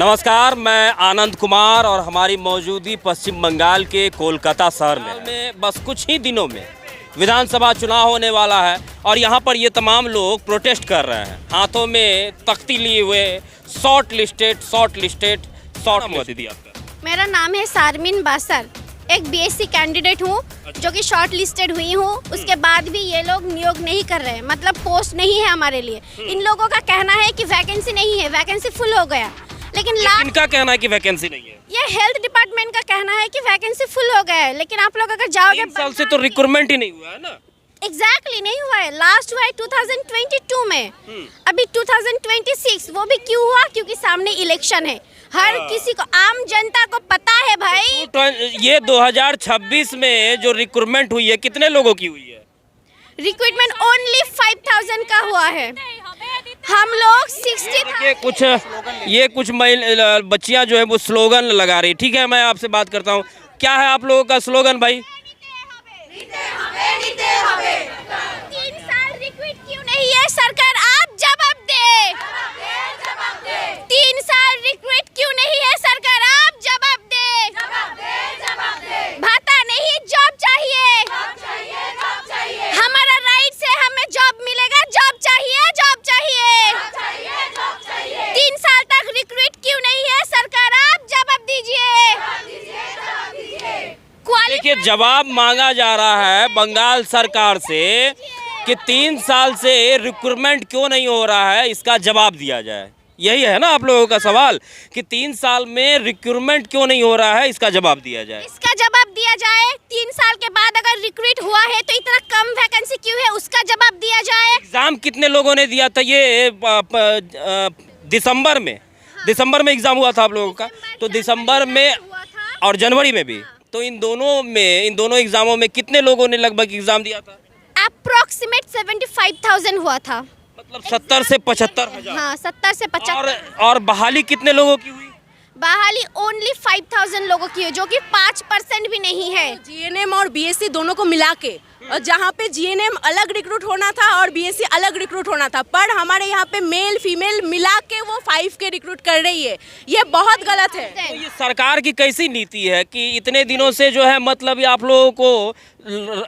नमस्कार, मैं आनंद कुमार और हमारी मौजूदगी पश्चिम बंगाल के कोलकाता शहर में बस कुछ ही दिनों में विधानसभा चुनाव होने वाला है और यहाँ पर ये तमाम लोग प्रोटेस्ट कर रहे हैं। हाथों में तख्ती लिए हुए शॉर्ट लिस्टेड दीदी आपका। मेरा नाम है सारमीन बासर, एक बीएससी कैंडिडेट हूँ जो कि शॉर्ट लिस्टेड हुई हूँ। उसके बाद भी ये लोग नियोग नहीं कर रहे हैं, मतलब पोस्ट नहीं है हमारे लिए। इन लोगों का कहना है कि वैकेंसी नहीं है, वैकेंसी फुल हो गया। लेकिन इनका कहना है कि वैकेंसी नहीं है। ये हेल्थ डिपार्टमेंट का कहना है कि वैकेंसी फुल हो गया है। लेकिन आप लोग अगर जाओगे, 3 साल से तो रिक्रूटमेंट ही नहीं हुआ है ना। एग्जैक्टली नहीं हुआ है। लास्ट हुआ है 2022 में, अभी 2026 वो भी क्यों हुआ? क्योंकि सामने इलेक्शन है। हर किसी को, आम जनता को पता है भाई। तो ये 2026 में जो रिक्रूटमेंट हुई है कितने लोगों की हुई है? रिक्रूटमेंट ओनली 5000 का हुआ है। हम लोग 60। ये कुछ बच्चियां जो है वो स्लोगन लगा रही। ठीक है, मैं आपसे बात करता हूँ, क्या है आप लोगों का स्लोगन भाई? 3 साल रिक्रूट क्यों नहीं है सरकार, आप जवाब दे। 3 साल रिक्रूट क्यों नहीं है सरकार, आप जवाब दे। भाता नहीं, जॉब चाहिए। हमारा राइट से हमें जॉब मिलेगा, जॉब चाहिए, जॉब चाहिए। 3 साल तक रिक्रूट क्यों नहीं है सरकार, आप जवाब दीजिए। देखिए, जवाब मांगा जा रहा है बंगाल सरकार से कि 3 साल से रिक्रूटमेंट क्यों नहीं हो रहा है, इसका जवाब दिया जाए। यही है ना आप लोगों का सवाल कि 3 साल में रिक्रूटमेंट क्यों नहीं हो रहा है, इसका जवाब दिया जाए। इसका जवाब दिया जाए। 3 साल के बाद अगर रिक्रूट हुआ है तो इतना कम वैकेंसी क्यों है, उसका जवाब दिया जाए। एग्जाम कितने लोगों ने दिया था? ये दिसंबर में एग्जाम हुआ था आप लोगों का, तो दिसंबर में और जनवरी में भी। तो इन दोनों एग्जामों में कितने लोगों ने लगभग एग्जाम दिया था? अप्रोक्सीमेट 75,000 हुआ था, मतलब 70 से 75 हजार। हाँ, 70 से 75। और बहाली कितने लोगों की हुई? बहाली ओनली 5000 लोगों की है, जो कि 5% भी नहीं है। जीएनएम और बीएससी दोनों को मिला के, और जहाँ पे जीएनएम अलग रिक्रूट होना था और बीएससी अलग रिक्रूट होना था, पर हमारे यहाँ पे मेल फीमेल मिला के वो 5 के रिक्रूट कर रही है। ये बहुत गलत है। तो ये सरकार की कैसी नीति है कि इतने दिनों से जो है मतलब ये आप लोगों को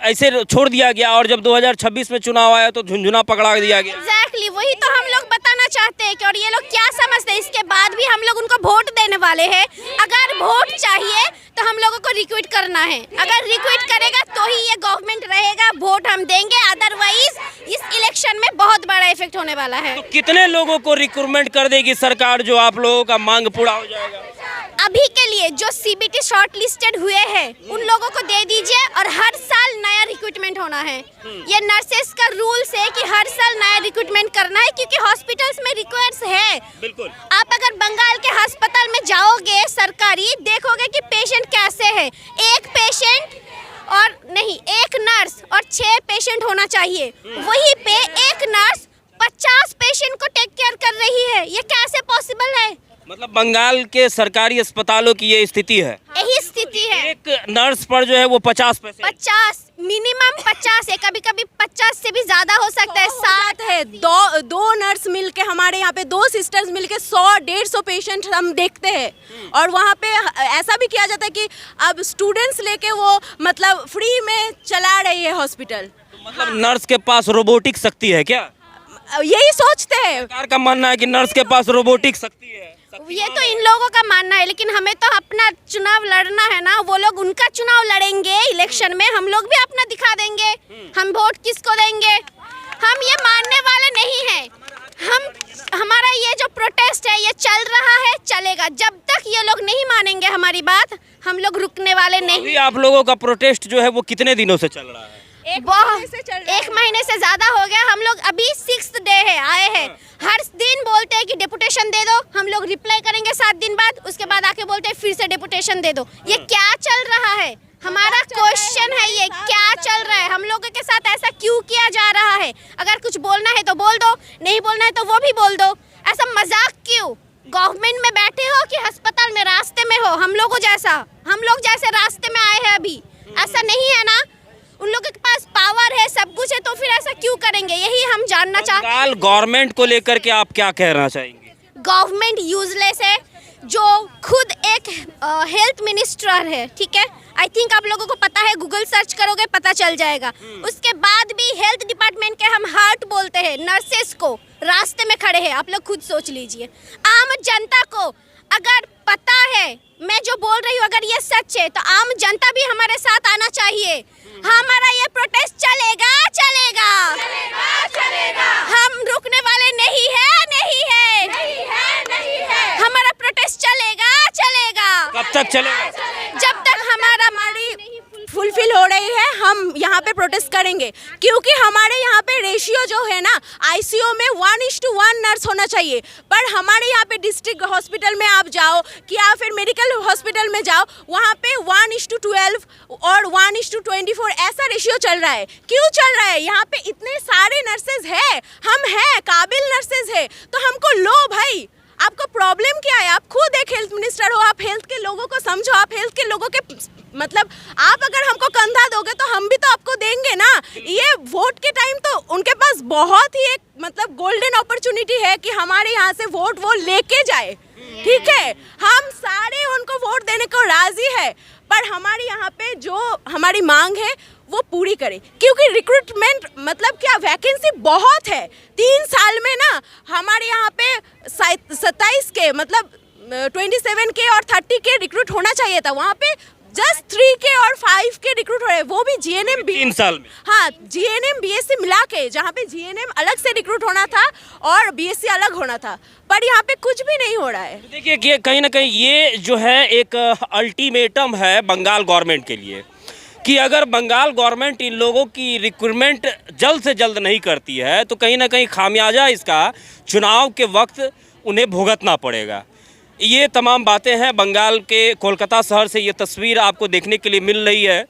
ऐसे छोड़ दिया गया और जब 2026 में चुनाव आया तो झुंझुना पकड़ा दिया गया। एग्जैक्टली वही तो हम लोग बताना चाहते हैं कि और ये लोग क्या समझते हैं। इसके बाद भी हम लोग उनको वोट देने वाले हैं। अगर वोट चाहिए तो हम लोगों को रिक्रूट करना है। अगर रिक्रूट करेगा तो ही ये गवर्नमेंट रहेगा, वोट हम देंगे। अदरवाइज इस इलेक्शन में बहुत बड़ा इफेक्ट होने वाला है। तो कितने लोगों को रिक्रूटमेंट कर देगी सरकार जो आप लोगों का मांग पूरा हो जाएगा? अभी के लिए जो सीबीटी शॉर्ट लिस्टेड हुए हैं उन लोगों को दे दीजिए, और हर साल नया रिक्रूटमेंट होना है। ये नर्सेस का रूल्स है कि हर साल नया रिक्रूटमेंट करना है, क्योंकि हॉस्पिटल्स में रिक्वायर्स है। बिल्कुल। आप अगर बंगाल के अस्पताल में जाओगे सरकारी, देखोगे कि पेशेंट कैसे है। एक पेशेंट और नहीं, एक नर्स और 6 पेशेंट होना चाहिए। वहीं पे एक नर्स 50 पेशेंट को टेक केयर कर रही है। ये कैसे पॉसिबल है? मतलब बंगाल के सरकारी अस्पतालों की ये स्थिति है। यही स्थिति है। एक नर्स पर जो है वो 50 पैसे, 50 मिनिमम 50 है, कभी कभी 50 से भी ज्यादा हो सकता है। 7 है, दो नर्स मिलके, हमारे यहाँ पे 2 सिस्टर्स मिलके 100-150 पेशेंट हम देखते हैं। और वहाँ पे ऐसा भी किया जाता है कि अब स्टूडेंट्स लेके वो मतलब फ्री में चला रही है हॉस्पिटल। मतलब नर्स के पास रोबोटिक शक्ति है क्या? यही सोचते हैं। सरकार का मानना है कि नर्स के पास रोबोटिक शक्ति है। ये तो इन लोगों का मानना है, लेकिन हमें तो अपना चुनाव लड़ना है ना। वो लोग उनका चुनाव लड़ेंगे इलेक्शन में, हम लोग भी अपना दिखा देंगे। हम वोट किसको देंगे, हम ये मानने वाले नहीं हैं। हमारा ये जो प्रोटेस्ट है ये चल रहा है, चलेगा। जब तक ये लोग नहीं मानेंगे हमारी बात, हम लोग रुकने वाले नहीं। अभी आप लोगों का प्रोटेस्ट जो है वो कितने दिनों से चल रहा है? एक महीने से ज्यादा हो गया। हम लोग अभी 6th डे है, आए हैं। हर दिन बोलते हैं कि डेपुटेशन दे दो, हम लोग रिप्लाई करेंगे 7 दिन बाद। उसके बाद आके बोलते हैं फिर से डेपुटेशन दे दो। ये क्या चल रहा है? हमारा क्वेश्चन है, ये क्या चल रहा है? हम लोगों के साथ ऐसा क्यों किया जा रहा है? अगर कुछ बोलना है तो बोल दो, नहीं बोलना है तो वो भी बोल दो। ऐसा मजाक क्यों? गवर्नमेंट में बैठे हो कि अस्पताल में रास्ते में हो? हम लोग जैसे रास्ते में आए हैं अभी, ऐसा नहीं है ना। उन लोगों के पास पावर है, सब कुछ है, तो फिर ऐसा क्यों करेंगे? यही हम जानना चाहते हैं। गवर्नमेंट को लेकर के आप क्या कहना चाहेंगे? गवर्नमेंट यूजलेस है, जो खुद एक हेल्थ मिनिस्टर है, ठीक है, आई थिंक आप लोगों को पता है, गूगल सर्च करोगे पता चल जाएगा। उसके बाद भी हेल्थ डिपार्टमेंट के हम हार्ट बोलते हैं नर्सेस को, रास्ते में खड़े हैं। आप लोग खुद सोच लीजिए, आम जनता को अगर पता है मैं जो बोल रही हूँ अगर ये सच है तो आम जनता भी हमारे साथ आना चाहिए। हमारा ये प्रोटेस्ट चलेगा चलेगा चलेगा चलेगा, हम रुकने वाले नहीं है नहीं है नहीं है नहीं है, हमारा प्रोटेस्ट चलेगा चलेगा। कब तक चलेगा? जब तक हमारी फुलफिल हो रही है हम यहाँ पे प्रोटेस्ट करेंगे, क्योंकि हमारे यहाँ पे रेशियो जो है ना आईसीयू में 1:1 नर्स होना चाहिए, पर हमारे यहाँ पे डिस्ट्रिक्ट हॉस्पिटल में आप जाओ कि या फिर मेडिकल हॉस्पिटल में जाओ, वहाँ पे 1:12 और 1:24 ऐसा रेशियो चल रहा है। क्यों चल रहा है? यहाँ पे इतने सारे नर्सेज है, हम हैं काबिल नर्सेज है, तो हमको लो भाई। आपको प्रॉब्लम क्या है? आप खुद एक हेल्थ मिनिस्टर हो, आप हेल्थ के लोगों को समझो, आप हेल्थ के लोगों के मतलब आप अगर हमको कंधा दोगे तो हम भी तो आपको देंगे ना। ये वोट के टाइम तो उनके पास बहुत ही एक मतलब गोल्डन अपॉर्चुनिटी है कि हमारे यहाँ से वोट वो लेके जाए, ठीक है, हम सारे उनको वोट देने को राजी है, पर हमारे यहाँ पे जो हमारी मांग है वो पूरी करे, क्योंकि रिक्रूटमेंट मतलब क्या वैकेंसी बहुत है। 3 साल में ना हमारे यहाँ पे 27 के मतलब 27 के और 30 के रिक्रूट होना चाहिए था, वहाँ पे जस्ट 3 के और 5 के रिक्रूट हो रहे हैं, वो भी जीएनएम 3 साल में। हाँ, जीएनएम बीएससी मिला के, जहाँ पे जीएनएम अलग से रिक्रूट होना था और बीएससी अलग होना था, पर यहाँ पे कुछ भी नहीं हो रहा है। देखिए कि कहीं ना कहीं ये जो है एक अल्टीमेटम है बंगाल गवर्नमेंट के लिए कि अगर बंगाल गवर्नमेंट इन लोगों की रिक्रूटमेंट जल्द से जल्द नहीं करती है तो कहीं ना कहीं खामियाजा इसका चुनाव के वक्त उन्हें भुगतना पड़ेगा। ये तमाम बातें हैं बंगाल के कोलकाता शहर से, ये तस्वीर आपको देखने के लिए मिल रही है।